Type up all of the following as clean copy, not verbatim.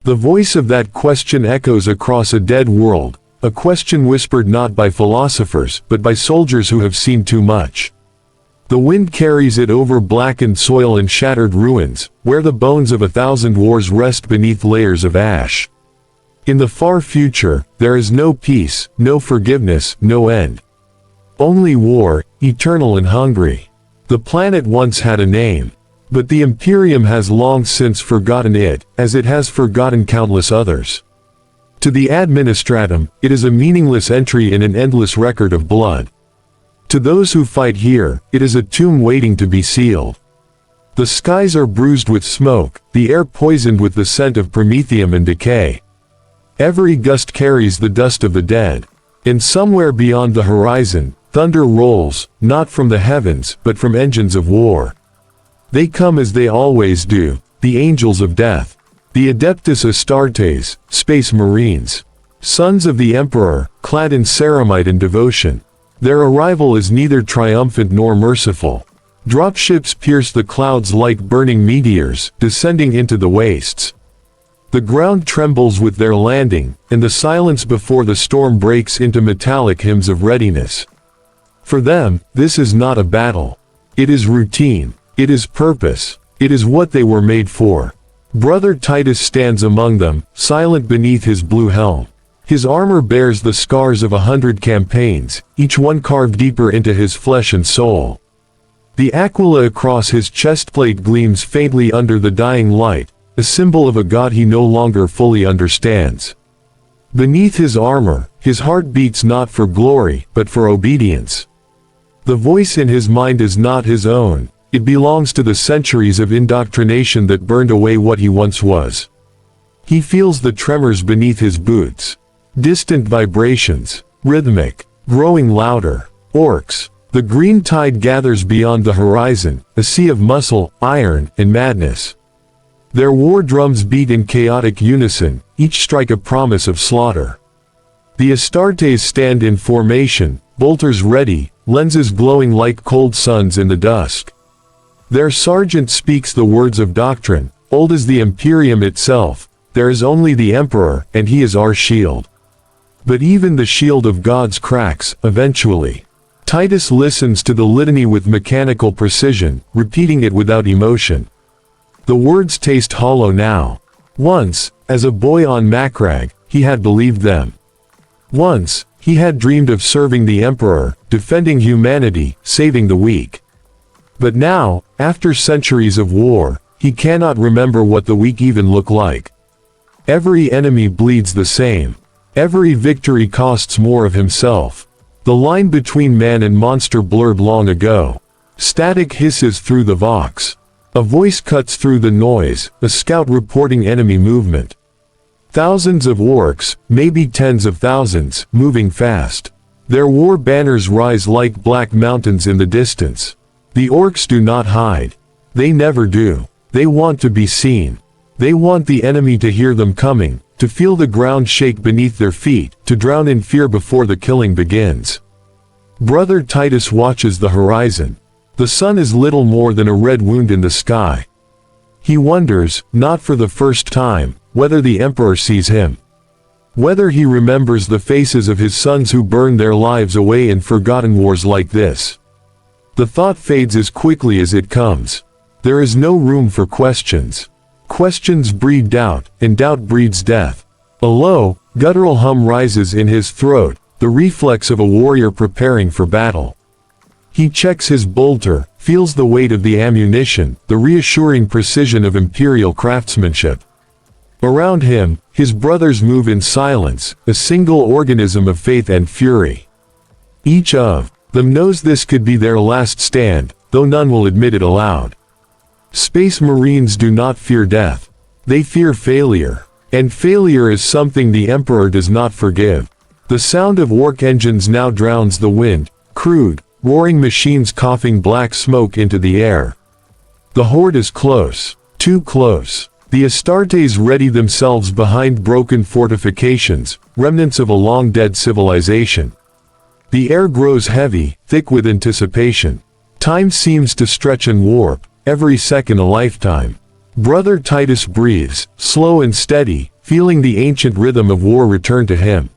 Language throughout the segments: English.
The voice of that question echoes across a dead world, a question whispered not by philosophers but by soldiers who have seen too much. The wind carries it over blackened soil and shattered ruins, where the bones of 1,000 wars rest beneath layers of ash. In the far future, there is no peace, no forgiveness, no end. Only war, eternal and hungry. The planet once had a name. But the Imperium has long since forgotten it, as it has forgotten countless others. To the Administratum, it is a meaningless entry in an endless record of blood. To those who fight here, it is a tomb waiting to be sealed. The skies are bruised with smoke, the air poisoned with the scent of promethium and decay. Every gust carries the dust of the dead. And somewhere beyond the horizon, thunder rolls, not from the heavens, but from engines of war. They come as they always do, the angels of death, the Adeptus Astartes, space marines, sons of the Emperor, clad in ceramite and devotion. Their arrival is neither triumphant nor merciful. Dropships pierce the clouds like burning meteors, descending into the wastes. The ground trembles with their landing, and the silence before the storm breaks into metallic hymns of readiness. For them, this is not a battle. It is routine. It is purpose. It is what they were made for. Brother Titus stands among them, silent beneath his blue helm. His armor bears the scars of 100 campaigns, each one carved deeper into his flesh and soul. The aquila across his chestplate gleams faintly under the dying light, a symbol of a god he no longer fully understands. Beneath his armor, his heart beats not for glory, but for obedience. The voice in his mind is not his own. It belongs to the centuries of indoctrination that burned away what he once was. He feels the tremors beneath his boots. Distant vibrations, rhythmic, growing louder. Orcs. The green tide gathers beyond the horizon, a sea of muscle, iron, and madness. Their war drums beat in chaotic unison, each strike a promise of slaughter. The Astartes stand in formation, bolters ready, lenses glowing like cold suns in the dusk. Their sergeant speaks the words of doctrine, old as the Imperium itself. There is only the Emperor, and he is our shield. But even the shield of gods cracks, eventually. Titus listens to the litany with mechanical precision, repeating it without emotion. The words taste hollow now. Once, as a boy on WAAAGH, he had believed them. Once, he had dreamed of serving the Emperor, defending humanity, saving the weak. But now, after centuries of war, he cannot remember what the weak even look like. Every enemy bleeds the same. Every victory costs more of himself. The line between man and monster blurred long ago. Static hisses through the vox. A voice cuts through the noise, a scout reporting enemy movement. Thousands of orcs, maybe tens of thousands, moving fast. Their war banners rise like black mountains in the distance. The orcs do not hide. They never do. They want to be seen. They want the enemy to hear them coming, to feel the ground shake beneath their feet, to drown in fear before the killing begins. Brother Titus watches the horizon. The sun is little more than a red wound in the sky. He wonders, not for the first time, whether the Emperor sees him. Whether he remembers the faces of his sons who burned their lives away in forgotten wars like this. The thought fades as quickly as it comes. There is no room for questions. Questions breed doubt, and doubt breeds death. A low, guttural hum rises in his throat, the reflex of a warrior preparing for battle. He checks his bolter, feels the weight of the ammunition, the reassuring precision of imperial craftsmanship. Around him, his brothers move in silence, a single organism of faith and fury. Each of them knows this could be their last stand, though none will admit it aloud. Space Marines do not fear death. They fear failure. And failure is something the Emperor does not forgive. The sound of orc engines now drowns the wind, crude, roaring machines coughing black smoke into the air. The horde is close. Too close. The Astartes ready themselves behind broken fortifications, remnants of a long-dead civilization. The air grows heavy, thick with anticipation. Time seems to stretch and warp, every second a lifetime. Brother Titus breathes, slow and steady, feeling the ancient rhythm of war return to him.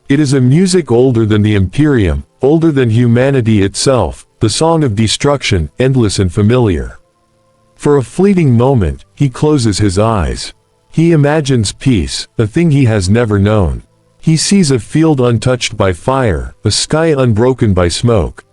It is a music older than the Imperium, older than humanity itself, the song of destruction, endless and familiar. For a fleeting moment, he closes his eyes. He imagines peace, a thing he has never known. He sees a field untouched by fire, a sky unbroken by smoke.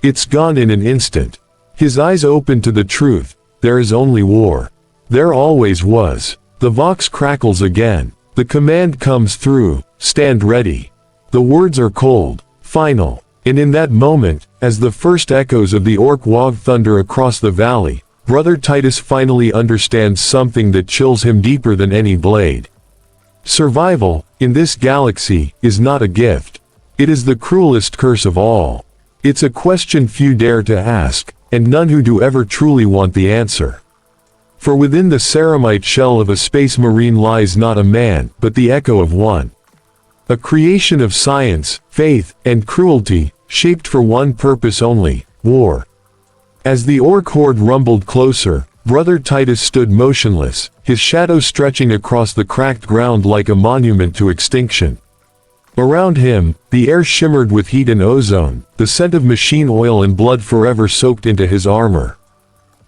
It's gone in an instant. His eyes open to the truth. There is only war. There always was. The Vox crackles again. The command comes through, stand ready. The words are cold, final, and in that moment, as the first echoes of the WAAAGH thunder across the valley, Brother Titus finally understands something that chills him deeper than any blade. Survival, in this galaxy, is not a gift. It is the cruelest curse of all. It's a question few dare to ask, and none who do ever truly want the answer. For within the ceramite shell of a space marine lies not a man, but the echo of one. A creation of science, faith, and cruelty, shaped for one purpose only, war. As the Ork horde rumbled closer, Brother Titus stood motionless, his shadow stretching across the cracked ground like a monument to extinction. Around him, the air shimmered with heat and ozone, the scent of machine oil and blood forever soaked into his armor.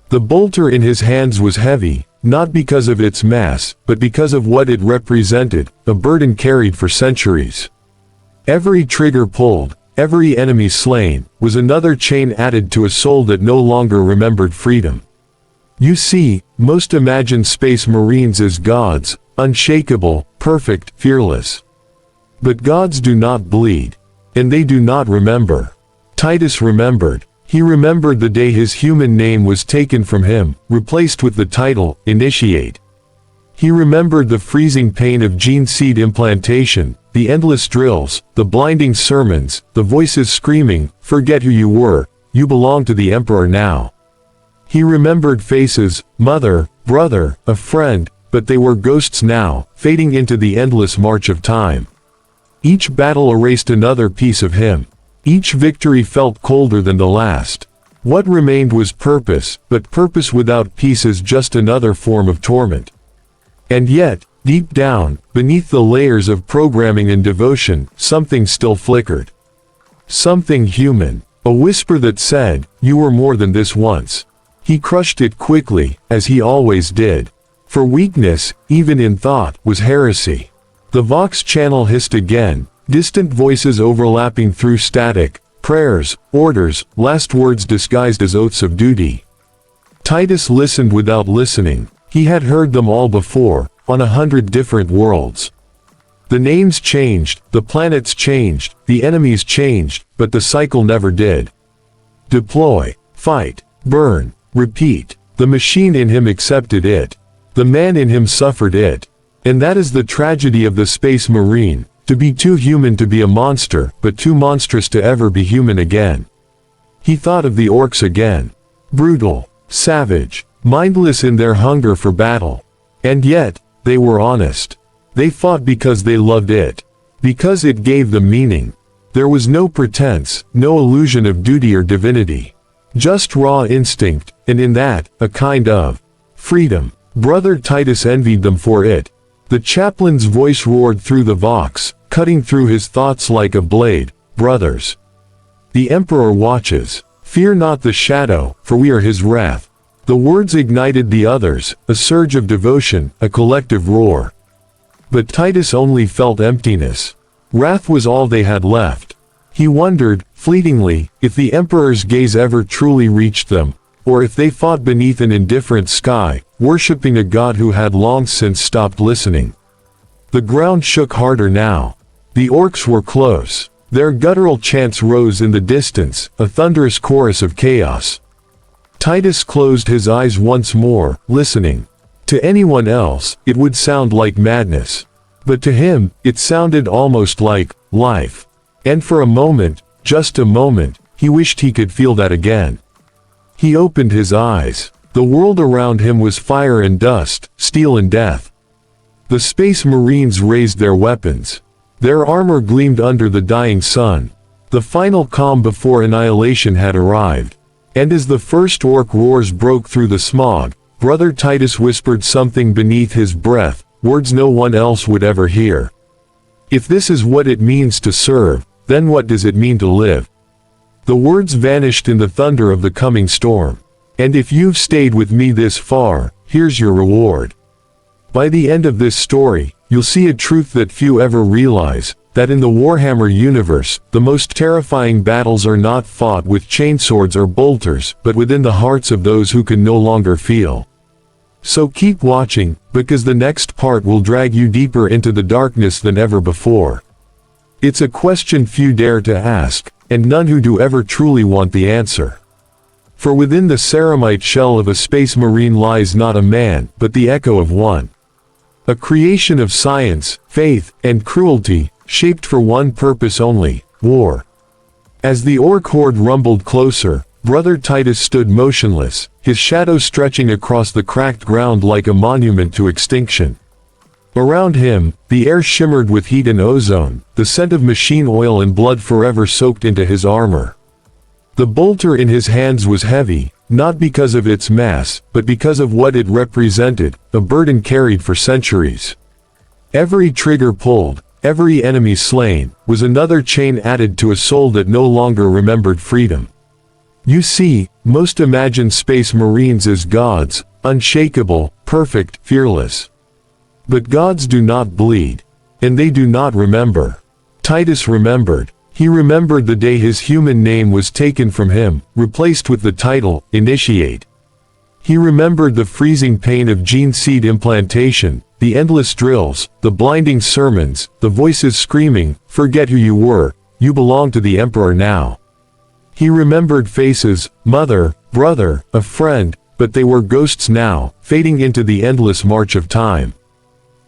The bolter in his hands was heavy, not because of its mass, but because of what it represented, a burden carried for centuries. Every trigger pulled, every enemy slain, was another chain added to a soul that no longer remembered freedom. You see, most imagine space marines as gods, unshakable, perfect, fearless. But gods do not bleed. And they do not remember. Titus remembered. He remembered the day his human name was taken from him, replaced with the title, Initiate. He remembered the freezing pain of gene seed implantation, the endless drills, the blinding sermons, the voices screaming, "Forget who you were, you belong to the Emperor now." He remembered faces, mother, brother, a friend, but they were ghosts now, fading into the endless march of time. Each battle erased another piece of him. Each victory felt colder than the last. What remained was purpose, but purpose without peace is just another form of torment. And yet, deep down, beneath the layers of programming and devotion, something still flickered. Something human. A whisper that said, "You were more than this once." He crushed it quickly, as he always did. For weakness, even in thought, was heresy. The Vox channel hissed again, distant voices overlapping through static, prayers, orders, last words disguised as oaths of duty. Titus listened without listening. He had heard them all before, on 100 different worlds. The names changed, the planets changed, the enemies changed, but the cycle never did. Deploy, fight, burn, repeat. The machine in him accepted it. The man in him suffered it. And that is the tragedy of the Space Marine, to be too human to be a monster, but too monstrous to ever be human again. He thought of the orcs again. Brutal, savage, mindless in their hunger for battle. And yet, they were honest. They fought because they loved it. Because it gave them meaning. There was no pretense, no illusion of duty or divinity. Just raw instinct, and in that, a kind of freedom. Brother Titus envied them for it. The chaplain's voice roared through the Vox, cutting through his thoughts like a blade. Brothers, the Emperor watches. Fear not the shadow, for we are his wrath. The words ignited the others, a surge of devotion, a collective roar. But Titus only felt emptiness. Wrath was all they had left. He wondered, fleetingly, if the Emperor's gaze ever truly reached them, or if they fought beneath an indifferent sky, worshipping a god who had long since stopped listening. The ground shook harder now. The orcs were close. Their guttural chants rose in the distance, a thunderous chorus of chaos. Titus closed his eyes once more, listening. To anyone else, it would sound like madness. But to him, it sounded almost like life. And for a moment, just a moment, he wished he could feel that again. He opened his eyes. The world around him was fire and dust, steel and death. The Space Marines raised their weapons. Their armor gleamed under the dying sun. The final calm before annihilation had arrived. And as the first orc roars broke through the smog, Brother Titus whispered something beneath his breath, words no one else would ever hear. If this is what it means to serve, then what does it mean to live? The words vanished in the thunder of the coming storm. And if you've stayed with me this far, here's your reward. By the end of this story, you'll see a truth that few ever realize, that in the Warhammer universe, the most terrifying battles are not fought with chainswords or bolters, but within the hearts of those who can no longer feel. So keep watching, because the next part will drag you deeper into the darkness than ever before. It's a question few dare to ask, and none who do ever truly want the answer. For within the ceramite shell of a space marine lies not a man, but the echo of one. A creation of science, faith, and cruelty, shaped for one purpose only, war. As the orc horde rumbled closer, Brother Titus stood motionless, his shadow stretching across the cracked ground like a monument to extinction. Around him, the air shimmered with heat and ozone, the scent of machine oil and blood forever soaked into his armor. The bolter in his hands was heavy, not because of its mass, but because of what it represented, a burden carried for centuries. Every trigger pulled, every enemy slain, was another chain added to a soul that no longer remembered freedom. You see, most imagine space marines as gods, unshakable, perfect, fearless. But gods do not bleed. And they do not remember. Titus remembered. He remembered the day his human name was taken from him, replaced with the title, Initiate. He remembered the freezing pain of gene seed implantation, the endless drills, the blinding sermons, the voices screaming, "Forget who you were, you belong to the Emperor now." He remembered faces, mother, brother, a friend, but they were ghosts now, fading into the endless march of time.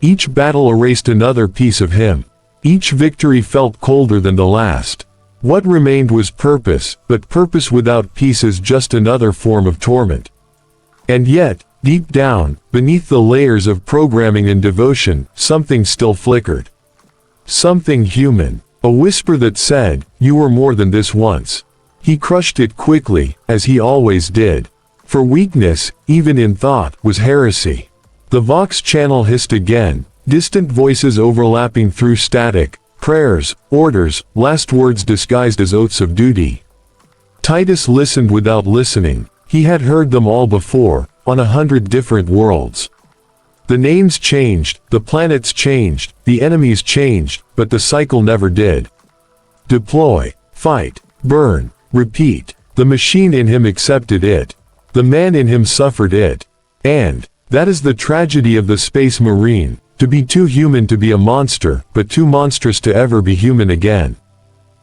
Each battle erased another piece of him. Each victory felt colder than the last. What remained was purpose, but purpose without peace is just another form of torment. And yet, deep down, beneath the layers of programming and devotion, something still flickered. Something human. A whisper that said, "You were more than this once." He crushed it quickly, as he always did. For weakness, even in thought, was heresy. The Vox channel hissed again, distant voices overlapping through static, prayers, orders, last words disguised as oaths of duty. Titus listened without listening. He had heard them all before, on 100 different worlds. The names changed, the planets changed, the enemies changed, but the cycle never did. Deploy, fight, burn, repeat. The machine in him accepted it. The man in him suffered it. And that is the tragedy of the Space Marine, to be too human to be a monster, but too monstrous to ever be human again.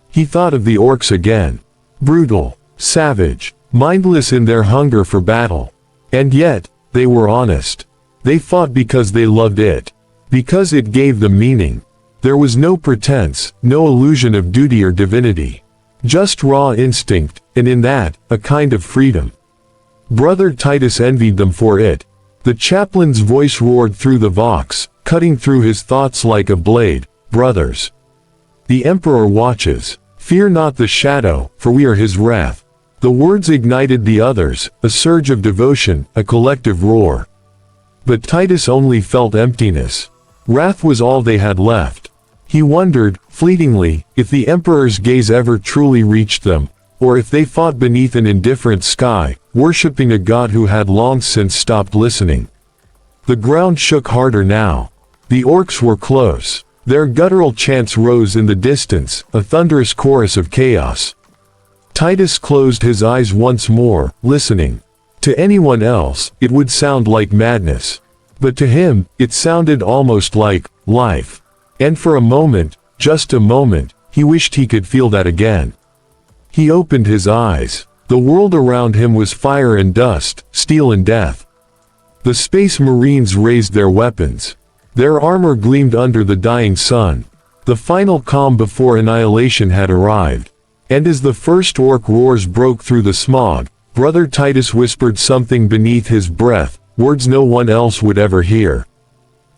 He thought of the orcs again. Brutal, savage, mindless in their hunger for battle. And yet, they were honest. They fought because they loved it. Because it gave them meaning. There was no pretense, no illusion of duty or divinity. Just raw instinct, and in that, a kind of freedom. Brother Titus envied them for it. The chaplain's voice roared through the Vox, cutting through his thoughts like a blade. Brothers, the Emperor watches. Fear not the shadow, for we are his wrath. The words ignited the others, a surge of devotion, a collective roar. But Titus only felt emptiness. Wrath was all they had left. He wondered, fleetingly, if the Emperor's gaze ever truly reached them, or if they fought beneath an indifferent sky, worshipping a god who had long since stopped listening. The ground shook harder now. The orcs were close. Their guttural chants rose in the distance, a thunderous chorus of chaos. Titus closed his eyes once more, listening. To anyone else, it would sound like madness. But to him, it sounded almost like life. And for a moment, just a moment, he wished he could feel that again. He opened his eyes. The world around him was fire and dust, steel and death. The Space Marines raised their weapons. Their armor gleamed under the dying sun. The final calm before annihilation had arrived. And as the first orc roars broke through the smog, Brother Titus whispered something beneath his breath, words no one else would ever hear.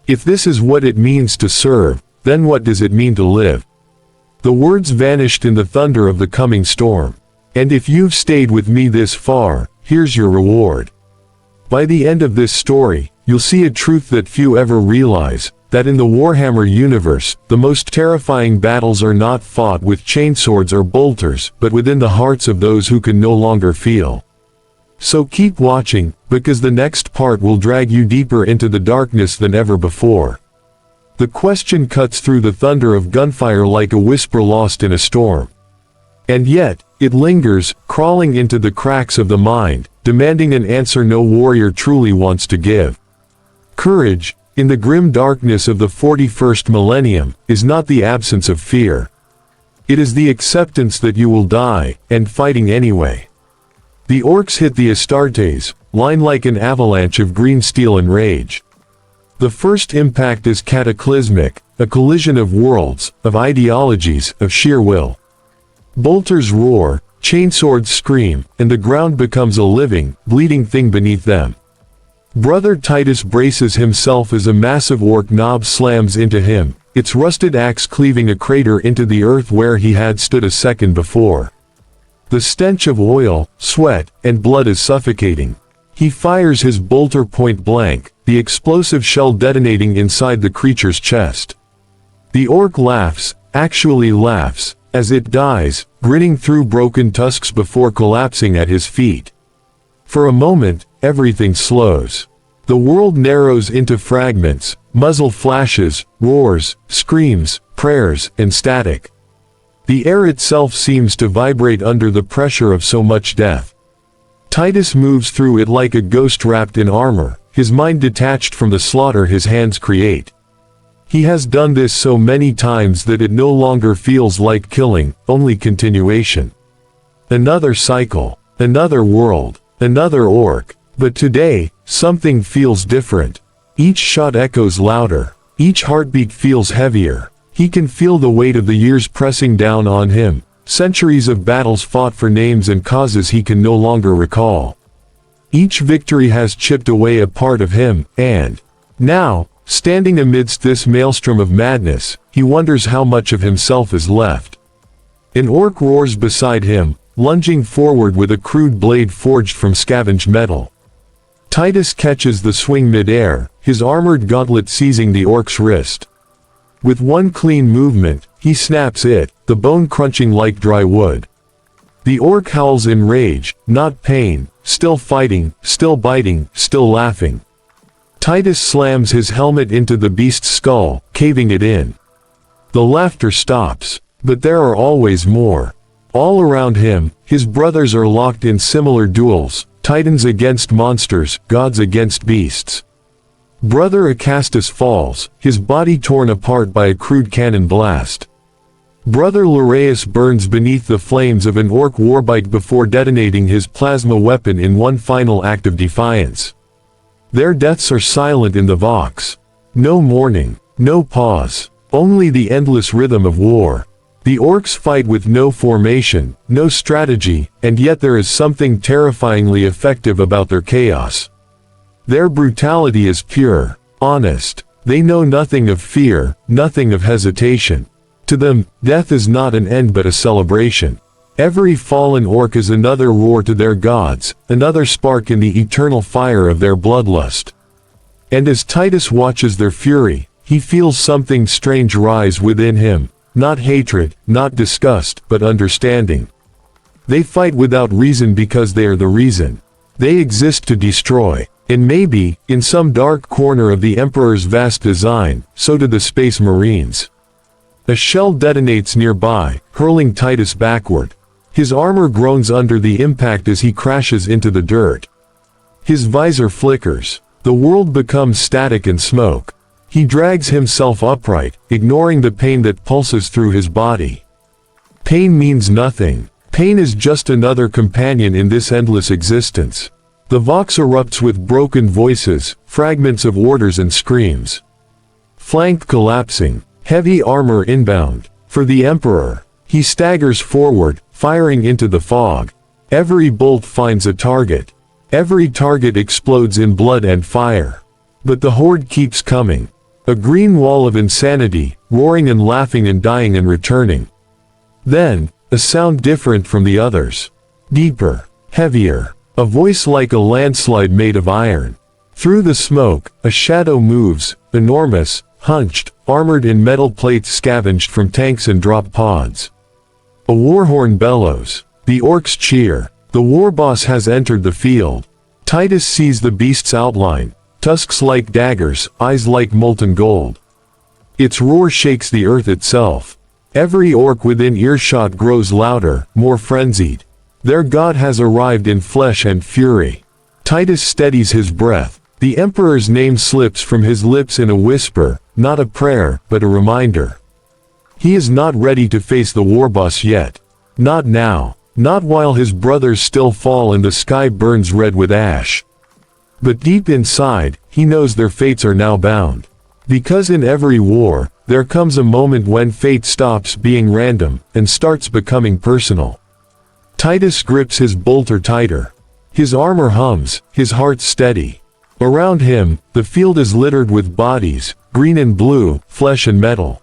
If this is what it means to serve, then what does it mean to live? The words vanished in the thunder of the coming storm. And if you've stayed with me this far, here's your reward. By the end of this story, you'll see a truth that few ever realize, that in the Warhammer universe, the most terrifying battles are not fought with chainswords or bolters, but within the hearts of those who can no longer feel. So keep watching, because the next part will drag you deeper into the darkness than ever before. The question cuts through the thunder of gunfire like a whisper lost in a storm. And yet, it lingers, crawling into the cracks of the mind, demanding an answer no warrior truly wants to give. Courage, in the grim darkness of the 41st millennium, is not the absence of fear. It is the acceptance that you will die, and fighting anyway. The orcs hit the Astartes, line like an avalanche of green steel and rage. The first impact is cataclysmic, a collision of worlds, of ideologies, of sheer will. Bolters roar, chainswords scream, and the ground becomes a living, bleeding thing beneath them. Brother Titus braces himself as a massive orc knob slams into him, its rusted axe cleaving a crater into the earth where he had stood a second before. The stench of oil, sweat, and blood is suffocating. He fires his bolter point blank, the explosive shell detonating inside the creature's chest. The orc laughs, actually laughs, as it dies, grinning through broken tusks before collapsing at his feet. For a moment, everything slows. The world narrows into fragments, muzzle flashes, roars, screams, prayers, and static. The air itself seems to vibrate under the pressure of so much death. Titus moves through it like a ghost wrapped in armor, his mind detached from the slaughter his hands create. He has done this so many times that it no longer feels like killing, only continuation. Another cycle, another world, another orc. But today, something feels different. Each shot echoes louder. Each heartbeat feels heavier. He can feel the weight of the years pressing down on him. Centuries of battles fought for names and causes he can no longer recall. Each victory has chipped away a part of him, and now, standing amidst this maelstrom of madness, he wonders how much of himself is left. An orc roars beside him, lunging forward with a crude blade forged from scavenged metal. Titus catches the swing mid-air, his armored gauntlet seizing the orc's wrist. With one clean movement, he snaps it, the bone crunching like dry wood. The orc howls in rage, not pain, still fighting, still biting, still laughing. Titus slams his helmet into the beast's skull, caving it in. The laughter stops, but there are always more. All around him, his brothers are locked in similar duels, titans against monsters, gods against beasts. Brother Acastus falls, his body torn apart by a crude cannon blast. Brother Laraeus burns beneath the flames of an orc warbike before detonating his plasma weapon in one final act of defiance. Their deaths are silent in the Vox. No mourning, no pause, only the endless rhythm of war. The orcs fight with no formation, no strategy, and yet there is something terrifyingly effective about their chaos. Their brutality is pure, honest. They know nothing of fear, nothing of hesitation. To them, death is not an end but a celebration. Every fallen orc is another roar to their gods, another spark in the eternal fire of their bloodlust. And as Titus watches their fury, he feels something strange rise within him. Not hatred, not disgust, but understanding. They fight without reason because they are the reason. They exist to destroy. And maybe, in some dark corner of the Emperor's vast design, so do the Space Marines. A shell detonates nearby, hurling Titus backward. His armor groans under the impact as he crashes into the dirt. His visor flickers. The world becomes static and smoke. He drags himself upright, ignoring the pain that pulses through his body. Pain means nothing. Pain is just another companion in this endless existence. The Vox erupts with broken voices, fragments of orders and screams. Flank collapsing, heavy armor inbound. For the Emperor, he staggers forward, firing into the fog. Every bolt finds a target. Every target explodes in blood and fire. But the horde keeps coming. A green wall of insanity, roaring and laughing and dying and returning. Then, a sound different from the others. Deeper, heavier, a voice like a landslide made of iron. Through the smoke, a shadow moves, enormous, hunched, armored in metal plates scavenged from tanks and drop pods. A warhorn bellows. The orcs cheer. The war boss has entered the field. Titus sees the beast's outline, tusks like daggers, eyes like molten gold. Its roar shakes the earth itself. Every orc within earshot grows louder, more frenzied. Their god has arrived in flesh and fury. Titus steadies his breath. The Emperor's name slips from his lips in a whisper, not a prayer, but a reminder. He is not ready to face the warboss yet. Not now. Not while his brothers still fall and the sky burns red with ash. But deep inside, he knows their fates are now bound. Because in every war, there comes a moment when fate stops being random and starts becoming personal. Titus grips his bolter tighter. His armor hums, his heart steady. Around him, the field is littered with bodies, green and blue, flesh and metal.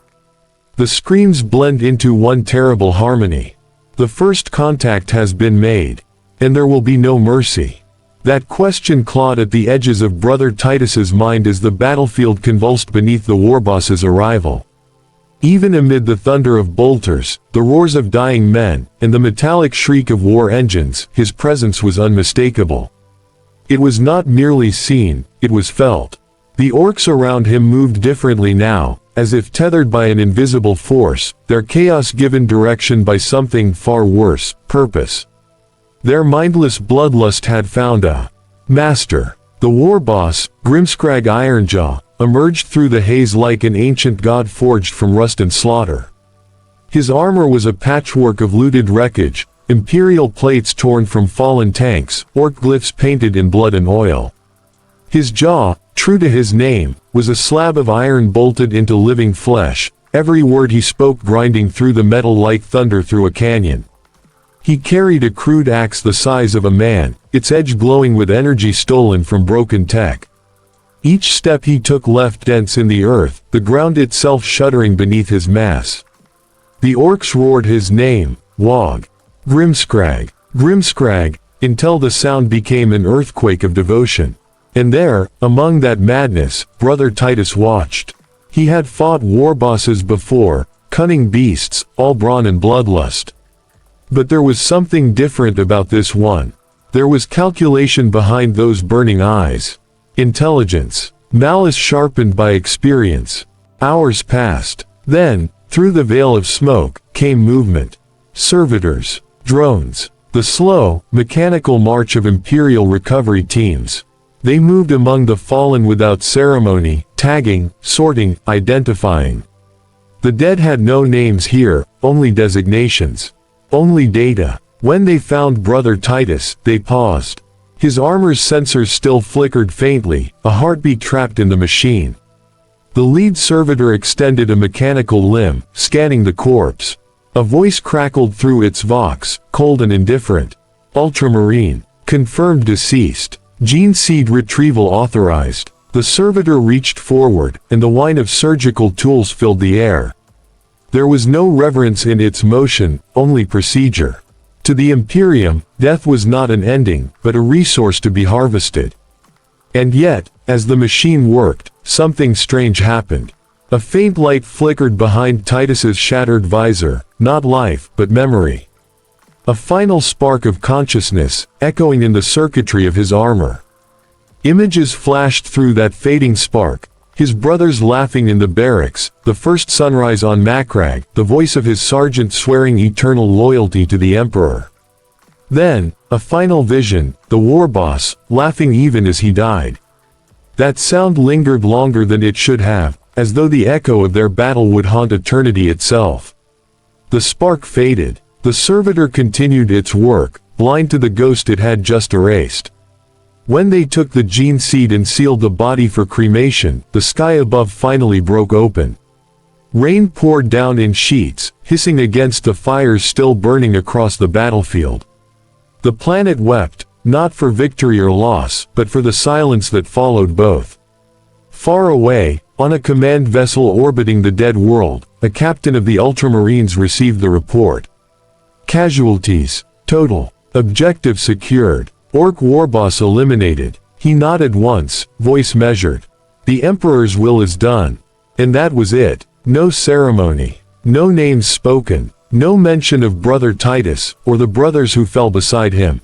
The screams blend into one terrible harmony. The first contact has been made, and there will be no mercy. That question clawed at the edges of Brother Titus's mind as the battlefield convulsed beneath the warboss's arrival. Even amid the thunder of bolters, the roars of dying men, and the metallic shriek of war engines, his presence was unmistakable. It was not merely seen, it was felt. The orcs around him moved differently now, as if tethered by an invisible force, their chaos given direction by something far worse, purpose. Their mindless bloodlust had found a master. The war boss, Grimscrag Ironjaw, emerged through the haze like an ancient god forged from rust and slaughter. His armor was a patchwork of looted wreckage, imperial plates torn from fallen tanks, orc glyphs painted in blood and oil. His jaw, true to his name, was a slab of iron bolted into living flesh, every word he spoke grinding through the metal like thunder through a canyon. He carried a crude axe the size of a man, its edge glowing with energy stolen from broken tech. Each step he took left dents in the earth, the ground itself shuddering beneath his mass. The orcs roared his name, WAAAGH. Grimscrag, Grimscrag, until the sound became an earthquake of devotion. And there, among that madness, Brother Titus watched. He had fought war bosses before, cunning beasts, all brawn and bloodlust. But there was something different about this one. There was calculation behind those burning eyes. Intelligence. Malice sharpened by experience. Hours passed. Then, through the veil of smoke, came movement. Servitors. Drones. The slow, mechanical march of Imperial recovery teams. They moved among the fallen without ceremony, tagging, sorting, identifying. The dead had no names here, only designations. Only data. When they found Brother Titus, they paused. His armor's sensors still flickered faintly, a heartbeat trapped in the machine. The lead servitor extended a mechanical limb, scanning the corpse. A voice crackled through its vox, cold and indifferent. Ultramarine. Confirmed deceased. Gene seed retrieval authorized. The servitor reached forward, and the whine of surgical tools filled the air. There was no reverence in its motion, only procedure. To the Imperium, death was not an ending, but a resource to be harvested. And yet, as the machine worked, something strange happened. A faint light flickered behind Titus's shattered visor, not life, but memory. A final spark of consciousness, echoing in the circuitry of his armor. Images flashed through that fading spark. His brothers laughing in the barracks, the first sunrise on WAAAGH, the voice of his sergeant swearing eternal loyalty to the Emperor. Then, a final vision, the war boss, laughing even as he died. That sound lingered longer than it should have, as though the echo of their battle would haunt eternity itself. The spark faded. The servitor continued its work, blind to the ghost it had just erased. When they took the gene seed and sealed the body for cremation, the sky above finally broke open. Rain poured down in sheets, hissing against the fires still burning across the battlefield. The planet wept, not for victory or loss, but for the silence that followed both. Far away, on a command vessel orbiting the dead world, a captain of the Ultramarines received the report. Casualties, total. Objective secured. Orc warboss eliminated. He nodded once, voice measured. The Emperor's will is done. And that was it. No ceremony. No names spoken. No mention of Brother Titus, or the brothers who fell beside him.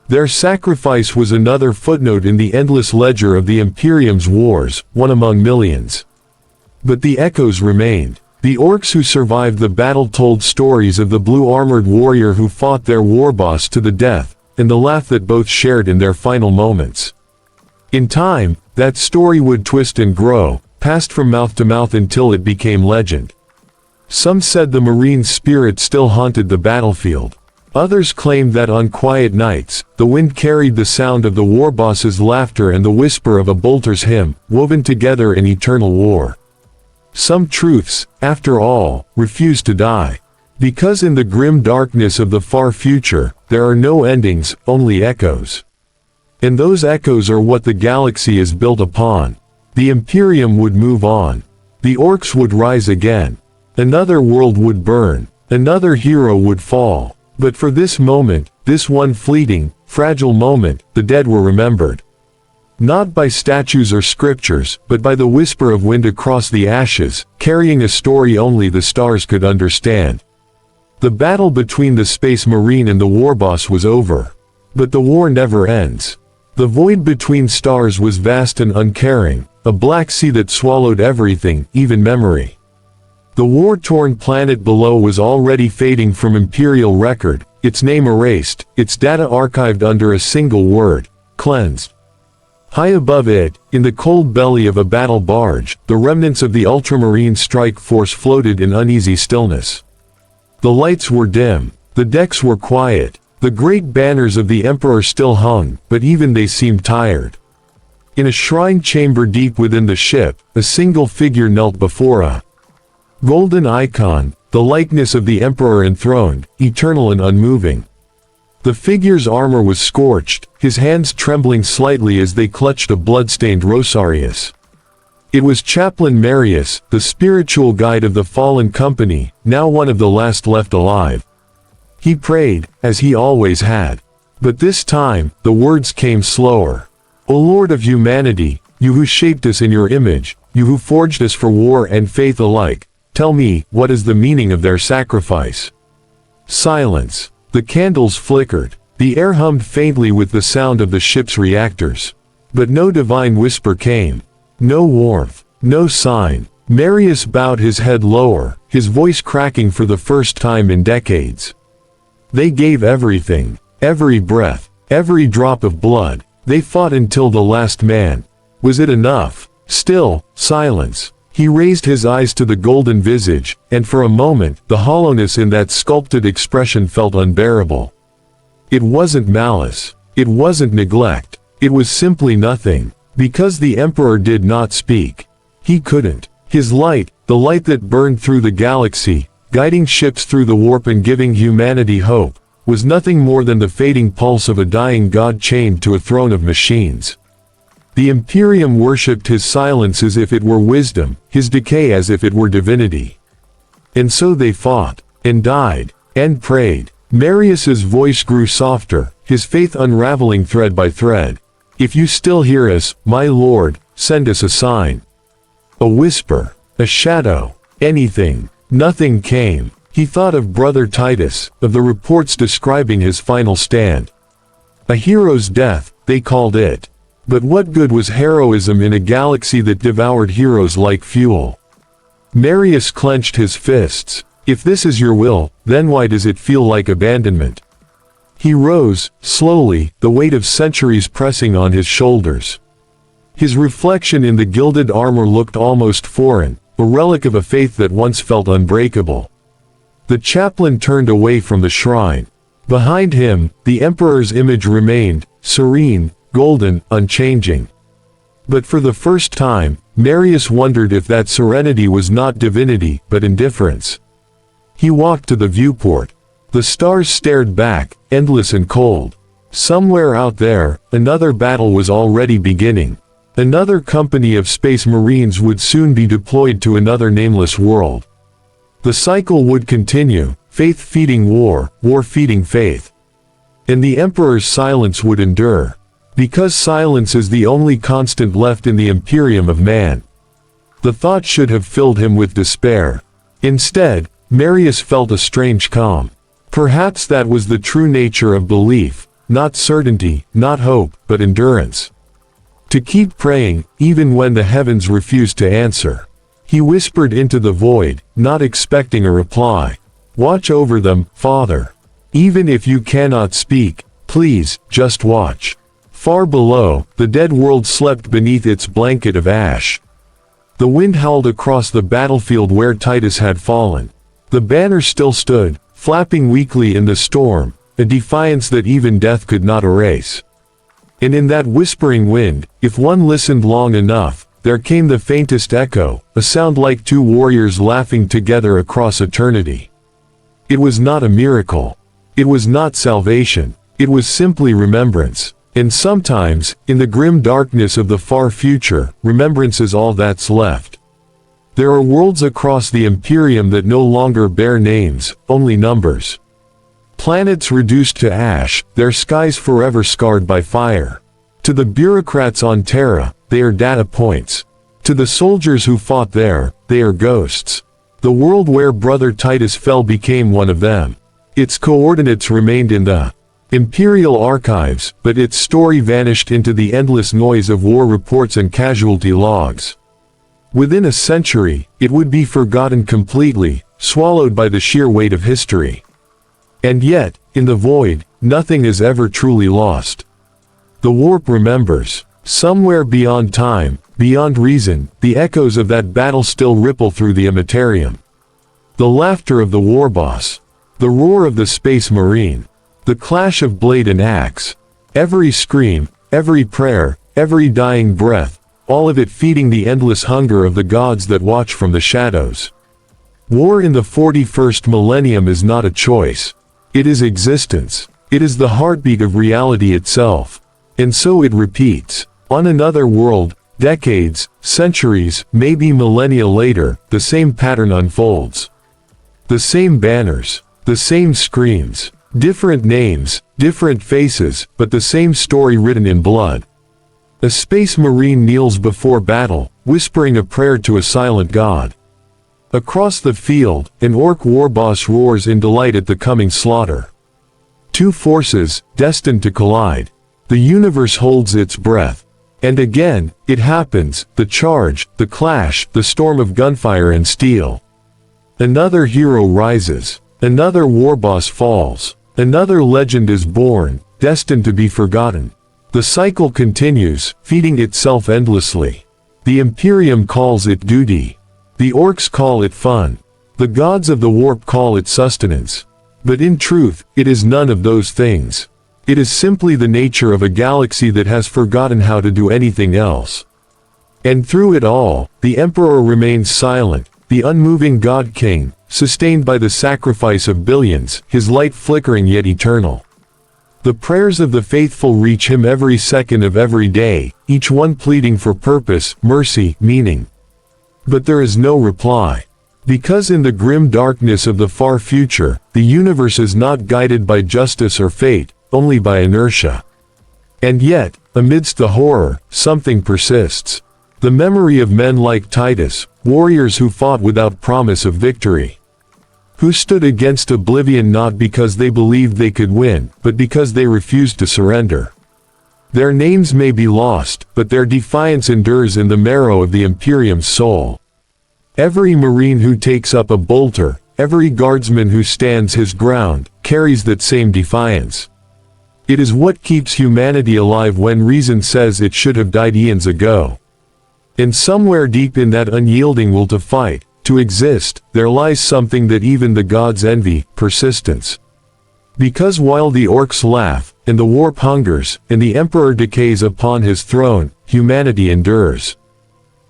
Their sacrifice was another footnote in the endless ledger of the Imperium's wars, one among millions. But the echoes remained. The orcs who survived the battle told stories of the blue-armored warrior who fought their warboss to the death, and the laugh that both shared in their final moments. In time, that story would twist and grow, passed from mouth to mouth until it became legend. Some said the Marine spirit still haunted the battlefield. Others claimed that on quiet nights, the wind carried the sound of the warboss's laughter and the whisper of a bolter's hymn, woven together in eternal war. Some truths, after all, refuse to die. Because in the grim darkness of the far future, there are no endings, only echoes. And those echoes are what the galaxy is built upon. The Imperium would move on. The orcs would rise again. Another world would burn. Another hero would fall. But for this moment, this one fleeting, fragile moment, the dead were remembered. Not by statues or scriptures, but by the whisper of wind across the ashes, carrying a story only the stars could understand. The battle between the Space Marine and the warboss was over. But the war never ends. The void between stars was vast and uncaring, a black sea that swallowed everything, even memory. The war-torn planet below was already fading from Imperial record, its name erased, its data archived under a single word: cleansed. High above it, in the cold belly of a battle barge, the remnants of the Ultramarine strike force floated in uneasy stillness. The lights were dim, the decks were quiet, the great banners of the Emperor still hung, but even they seemed tired. In a shrine chamber deep within the ship, a single figure knelt before a golden icon, the likeness of the Emperor enthroned, eternal and unmoving. The figure's armor was scorched, his hands trembling slightly as they clutched a blood-stained rosarius. It was Chaplain Marius, the spiritual guide of the fallen company, now one of the last left alive. He prayed, as he always had. But this time, the words came slower. O Lord of humanity, you who shaped us in your image, you who forged us for war and faith alike, tell me, what is the meaning of their sacrifice? Silence. The candles flickered. The air hummed faintly with the sound of the ship's reactors. But no divine whisper came. No warmth. No sign. Marius bowed his head lower, his voice cracking for the first time in decades. They gave everything. Every breath. Every drop of blood. They fought until the last man. Was it enough? Still, silence. He raised his eyes to the golden visage, and for a moment, the hollowness in that sculpted expression felt unbearable. It wasn't malice. It wasn't neglect. It was simply nothing. Because the Emperor did not speak. He couldn't. His light, the light that burned through the galaxy, guiding ships through the warp and giving humanity hope, was nothing more than the fading pulse of a dying god chained to a throne of machines. The Imperium worshipped his silence as if it were wisdom, his decay as if it were divinity. And so they fought, and died, and prayed. Marius's voice grew softer, his faith unraveling thread by thread. If you still hear us, my lord, send us a sign. A whisper, a shadow, anything. Nothing came. He thought of Brother Titus, of the reports describing his final stand. A hero's death, they called it. But what good was heroism in a galaxy that devoured heroes like fuel? Marius clenched his fists. If this is your will, then why does it feel like abandonment? He rose, slowly, the weight of centuries pressing on his shoulders. His reflection in the gilded armor looked almost foreign, a relic of a faith that once felt unbreakable. The chaplain turned away from the shrine. Behind him, the Emperor's image remained, serene, golden, unchanging. But for the first time, Marius wondered if that serenity was not divinity, but indifference. He walked to the viewport. The stars stared back, endless and cold. Somewhere out there, another battle was already beginning. Another company of Space Marines would soon be deployed to another nameless world. The cycle would continue, faith feeding war, war feeding faith. And the Emperor's silence would endure. Because silence is the only constant left in the Imperium of Man. The thought should have filled him with despair. Instead, Marius felt a strange calm. Perhaps that was the true nature of belief, not certainty, not hope, but endurance. To keep praying, even when the heavens refused to answer. He whispered into the void, not expecting a reply. "Watch over them, Father. Even if you cannot speak, please, just watch." Far below, the dead world slept beneath its blanket of ash. The wind howled across the battlefield where Titus had fallen. The banner still stood, flapping weakly in the storm, a defiance that even death could not erase. And in that whispering wind, if one listened long enough, there came the faintest echo, a sound like two warriors laughing together across eternity. It was not a miracle. It was not salvation. It was simply remembrance. And sometimes, in the grim darkness of the far future, remembrance is all that's left. There are worlds across the Imperium that no longer bear names, only numbers. Planets reduced to ash, their skies forever scarred by fire. To the bureaucrats on Terra, they are data points. To the soldiers who fought there, they are ghosts. The world where Brother Titus fell became one of them. Its coordinates remained in the Imperial archives, but its story vanished into the endless noise of war reports and casualty logs. Within a century, it would be forgotten completely, swallowed by the sheer weight of history. And yet, in the void, nothing is ever truly lost. The warp remembers. Somewhere beyond time, beyond reason, the echoes of that battle still ripple through the Immortarium. The laughter of the war boss. The roar of the space marine. The clash of blade and axe. Every scream, every prayer, every dying breath, all of it feeding the endless hunger of the gods that watch from the shadows. War in the 41st millennium is not a choice. It is existence. It is the heartbeat of reality itself. And so it repeats. On another world, decades, centuries, maybe millennia later, the same pattern unfolds. The same banners. The same screams. Different names, different faces, but the same story written in blood. A space marine kneels before battle, whispering a prayer to a silent god. Across the field, an orc warboss roars in delight at the coming slaughter. Two forces, destined to collide. The universe holds its breath. And again, it happens, the charge, the clash, the storm of gunfire and steel. Another hero rises. Another warboss falls. Another legend is born, destined to be forgotten. The cycle continues, feeding itself endlessly. The Imperium calls it duty. The orcs call it fun. The gods of the warp call it sustenance. But in truth, it is none of those things. It is simply the nature of a galaxy that has forgotten how to do anything else. And through it all, the Emperor remains silent, the unmoving God King, sustained by the sacrifice of billions, his light flickering yet eternal. The prayers of the faithful reach him every second of every day, each one pleading for purpose, mercy, meaning. But there is no reply. Because in the grim darkness of the far future, the universe is not guided by justice or fate, only by inertia. And yet, amidst the horror, something persists. The memory of men like Titus, warriors who fought without promise of victory. Who stood against oblivion not because they believed they could win, but because they refused to surrender. Their names may be lost, but their defiance endures in the marrow of the Imperium's soul. Every Marine who takes up a bolter, every guardsman who stands his ground, carries that same defiance. It is what keeps humanity alive when reason says it should have died eons ago. And somewhere deep in that unyielding will to fight, to exist, there lies something that even the gods envy, persistence. Because while the orcs laugh, and the warp hungers, and the Emperor decays upon his throne, humanity endures.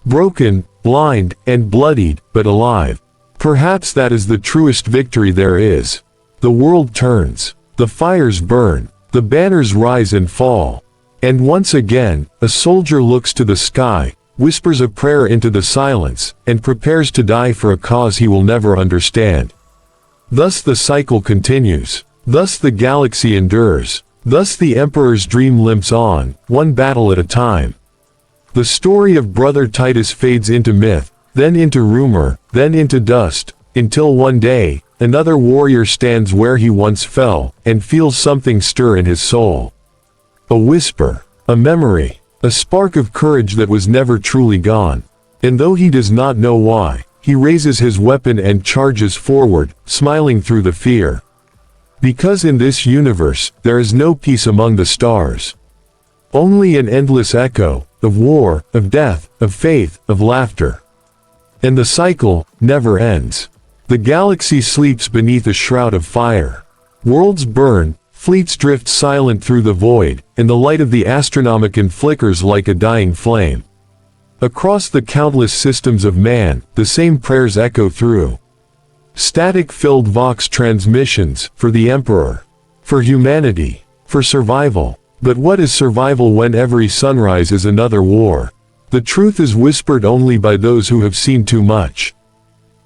Broken, blind, and bloodied, but alive. Perhaps that is the truest victory there is. The world turns. The fires burn. The banners rise and fall. And once again, a soldier looks to the sky, whispers a prayer into the silence, and prepares to die for a cause he will never understand. Thus the cycle continues. Thus the galaxy endures. Thus the Emperor's dream limps on, one battle at a time. The story of Brother Titus fades into myth, then into rumor, then into dust, until one day, another warrior stands where he once fell, and feels something stir in his soul. A whisper, a memory, a spark of courage that was never truly gone. And though he does not know why, he raises his weapon and charges forward, smiling through the fear. Because in this universe, there is no peace among the stars. Only an endless echo, of war, of death, of faith, of laughter. And the cycle never ends. The galaxy sleeps beneath a shroud of fire. Worlds burn, fleets drift silent through the void, and the light of the Astronomicon flickers like a dying flame. Across the countless systems of man, the same prayers echo through. Static-filled Vox transmissions, for the Emperor. For humanity. For survival. But what is survival when every sunrise is another war? The truth is whispered only by those who have seen too much.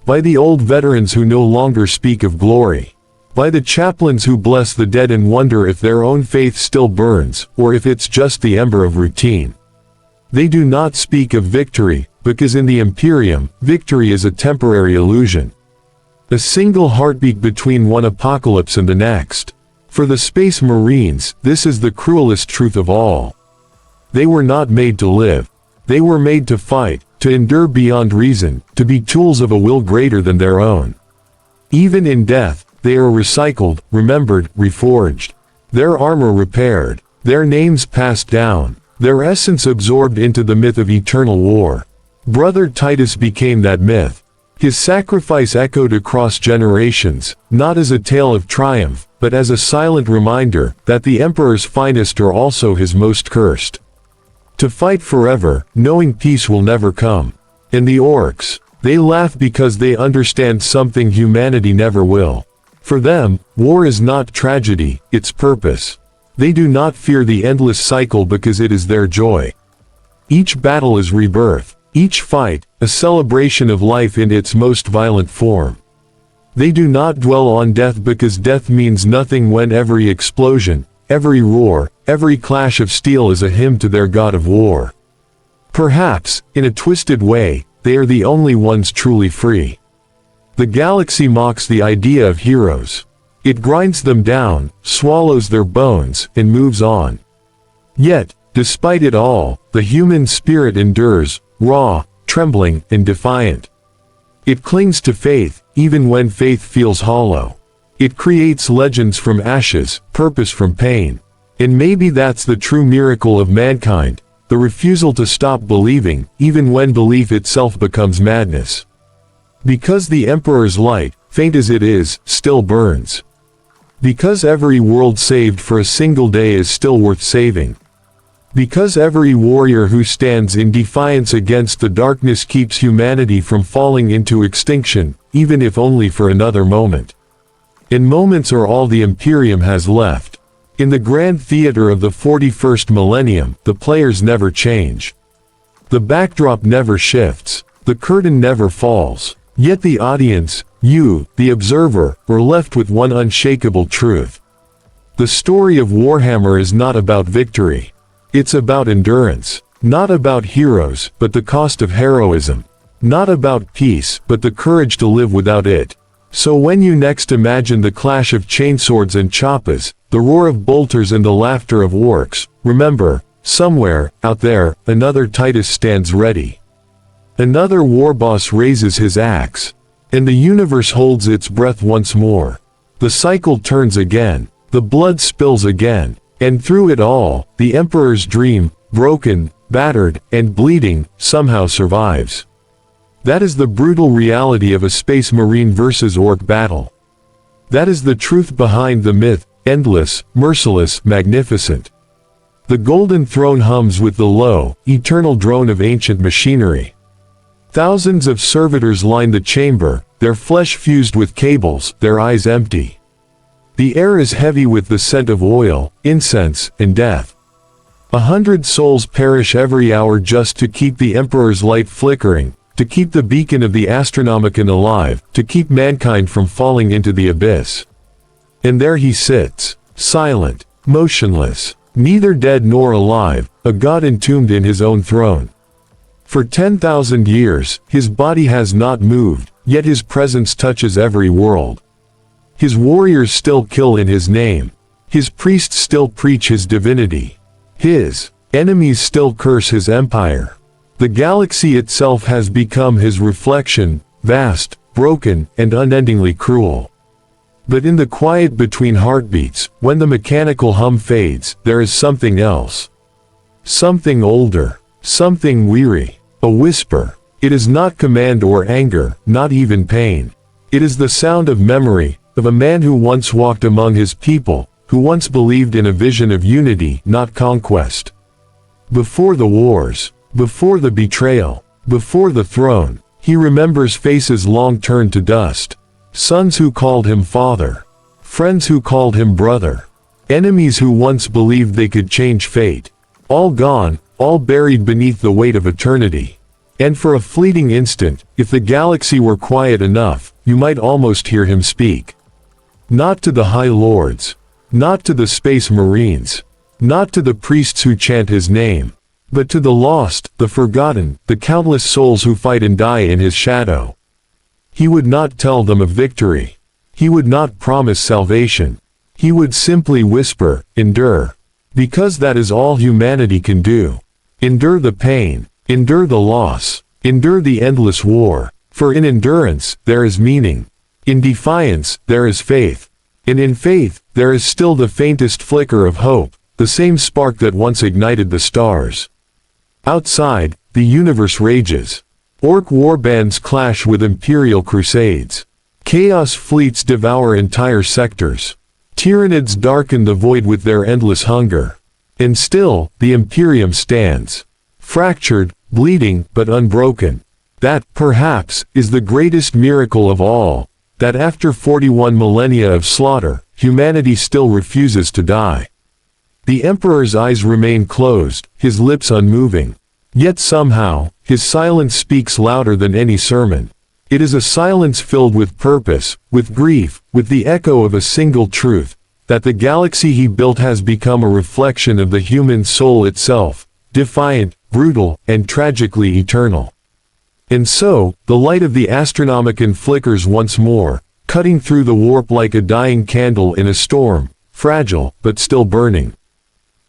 By the old veterans who no longer speak of glory. By the chaplains who bless the dead and wonder if their own faith still burns, or if it's just the ember of routine. They do not speak of victory, because in the Imperium, victory is a temporary illusion. A single heartbeat between one apocalypse and the next. For the Space Marines, this is the cruelest truth of all. They were not made to live. They were made to fight, to endure beyond reason, to be tools of a will greater than their own. Even in death, they are recycled, remembered, reforged. Their armor repaired. Their names passed down. Their essence absorbed into the myth of eternal war. Brother Titus became that myth. His sacrifice echoed across generations, not as a tale of triumph, but as a silent reminder that the Emperor's finest are also his most cursed. To fight forever, knowing peace will never come. And the orcs, they laugh because they understand something humanity never will. For them, war is not tragedy, it's purpose. They do not fear the endless cycle because it is their joy. Each battle is rebirth. Each fight, a celebration of life in its most violent form. They do not dwell on death because death means nothing when every explosion, every roar, every clash of steel is a hymn to their god of war. Perhaps, in a twisted way, they are the only ones truly free. The galaxy mocks the idea of heroes. It grinds them down, swallows their bones, and moves on. Yet, despite it all, the human spirit endures, raw, trembling, and defiant. It clings to faith, even when faith feels hollow. It creates legends from ashes, purpose from pain. And maybe that's the true miracle of mankind, the refusal to stop believing, even when belief itself becomes madness. Because the Emperor's light, faint as it is, still burns. Because every world saved for a single day is still worth saving. Because every warrior who stands in defiance against the darkness keeps humanity from falling into extinction, even if only for another moment. And moments are all the Imperium has left. In the grand theater of the 41st millennium, the players never change. The backdrop never shifts. The curtain never falls. Yet the audience, you, the observer, are left with one unshakable truth. The story of Warhammer is not about victory. It's about endurance. Not about heroes, but the cost of heroism. Not about peace, but the courage to live without it. So when you next imagine the clash of chainswords and choppas, the roar of bolters and the laughter of orcs, remember, somewhere, out there, another Titus stands ready. Another warboss raises his axe. And the universe holds its breath once more. The cycle turns again. The blood spills again. And through it all, the Emperor's dream, broken, battered, and bleeding, somehow survives. That is the brutal reality of a Space Marine versus Ork battle. That is the truth behind the myth, endless, merciless, magnificent. The Golden Throne hums with the low, eternal drone of ancient machinery. Thousands of servitors line the chamber, their flesh fused with cables, their eyes empty. The air is heavy with the scent of oil, incense, and death. 100 souls perish every hour just to keep the Emperor's light flickering, to keep the beacon of the Astronomicon alive, to keep mankind from falling into the abyss. And there he sits, silent, motionless, neither dead nor alive, a god entombed in his own throne. For 10,000 years, his body has not moved, yet his presence touches every world. His warriors still kill in his name. His priests still preach his divinity. His enemies still curse his empire. The galaxy itself has become his reflection, vast, broken, and unendingly cruel. But in the quiet between heartbeats, when the mechanical hum fades, there is something else. Something older. Something weary. A whisper. It is not command or anger, not even pain. It is the sound of memory, of a man who once walked among his people, who once believed in a vision of unity, not conquest. Before the wars, before the betrayal, before the throne, he remembers faces long turned to dust. Sons who called him father. Friends who called him brother. Enemies who once believed they could change fate. All gone, all buried beneath the weight of eternity. And for a fleeting instant, if the galaxy were quiet enough, you might almost hear him speak. Not to the High Lords. Not to the Space Marines. Not to the priests who chant his name. But to the lost, the forgotten, the countless souls who fight and die in his shadow. He would not tell them of victory. He would not promise salvation. He would simply whisper, endure. Because that is all humanity can do. Endure the pain. Endure the loss. Endure the endless war. For in endurance, there is meaning. In defiance, there is faith. And in faith, there is still the faintest flicker of hope, the same spark that once ignited the stars. Outside, the universe rages. Ork warbands clash with imperial crusades. Chaos fleets devour entire sectors. Tyranids darken the void with their endless hunger. And still, the Imperium stands. Fractured, bleeding, but unbroken. That, perhaps, is the greatest miracle of all, that after 41 millennia of slaughter, humanity still refuses to die. The Emperor's eyes remain closed, his lips unmoving. Yet somehow, his silence speaks louder than any sermon. It is a silence filled with purpose, with grief, with the echo of a single truth, that the galaxy he built has become a reflection of the human soul itself, defiant, brutal, and tragically eternal. And so, the light of the Astronomicon flickers once more, cutting through the warp like a dying candle in a storm, fragile, but still burning.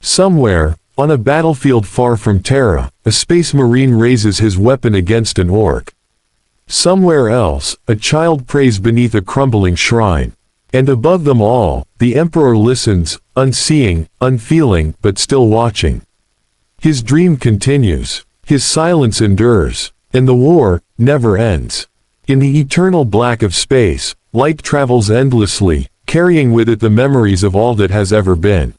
Somewhere, on a battlefield far from Terra, a space marine raises his weapon against an orc. Somewhere else, a child prays beneath a crumbling shrine. And above them all, the Emperor listens, unseeing, unfeeling, but still watching. His dream continues. His silence endures. And the war never ends. In the eternal black of space, light travels endlessly, carrying with it the memories of all that has ever been.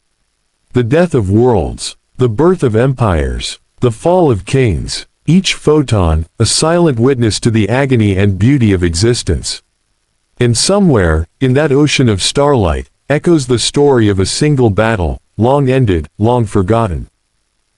The death of worlds, the birth of empires, the fall of kings, each photon, a silent witness to the agony and beauty of existence. And somewhere, in that ocean of starlight, echoes the story of a single battle, long ended, long forgotten.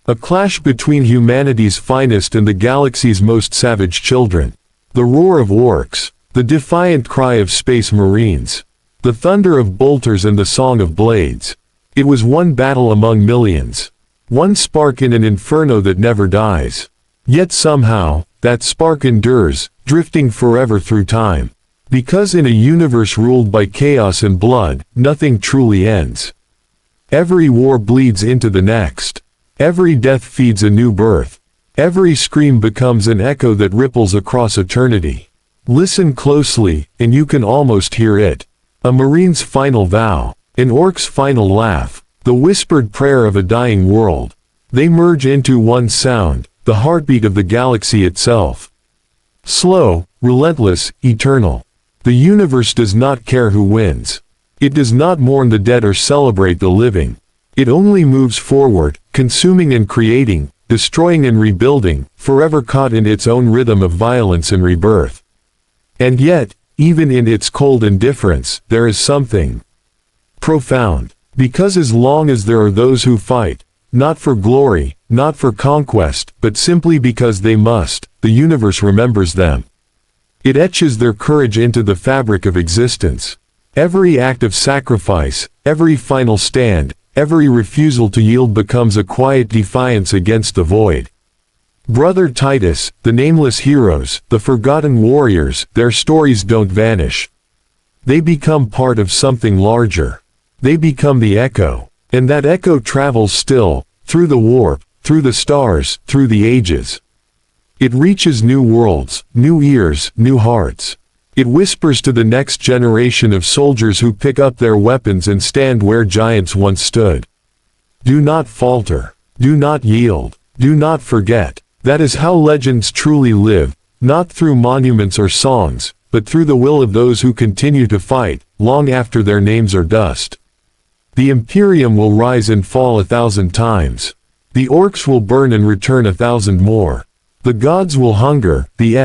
A clash between humanity's finest and the galaxy's most savage children. The roar of orcs, the defiant cry of space marines, the thunder of bolters and the song of blades. It was one battle among millions. One spark in an inferno that never dies. Yet somehow, that spark endures, drifting forever through time. Because in a universe ruled by chaos and blood, nothing truly ends. Every war bleeds into the next. Every death feeds a new birth. Every scream becomes an echo that ripples across eternity. Listen closely, and you can almost hear it. A marine's final vow. An orc's final laugh. The whispered prayer of a dying world. They merge into one sound, the heartbeat of the galaxy itself. Slow, relentless, eternal. The universe does not care who wins. It does not mourn the dead or celebrate the living. It only moves forward, consuming and creating, destroying and rebuilding, forever caught in its own rhythm of violence and rebirth. And yet, even in its cold indifference, there is something profound. Because as long as there are those who fight, not for glory, not for conquest, but simply because they must, the universe remembers them. It etches their courage into the fabric of existence. Every act of sacrifice, every final stand, every refusal to yield becomes a quiet defiance against the void. Brother Titus, the nameless heroes, the forgotten warriors, their stories don't vanish. They become part of something larger. They become the echo. And that echo travels still, through the warp, through the stars, through the ages. It reaches new worlds, new ears, new hearts. It whispers to the next generation of soldiers who pick up their weapons and stand where giants once stood. Do not falter. Do not yield. Do not forget. That is how legends truly live, not through monuments or songs, but through the will of those who continue to fight, long after their names are dust. The Imperium will rise and fall 1,000 times. The orcs will burn and return 1,000 more. The gods will hunger, the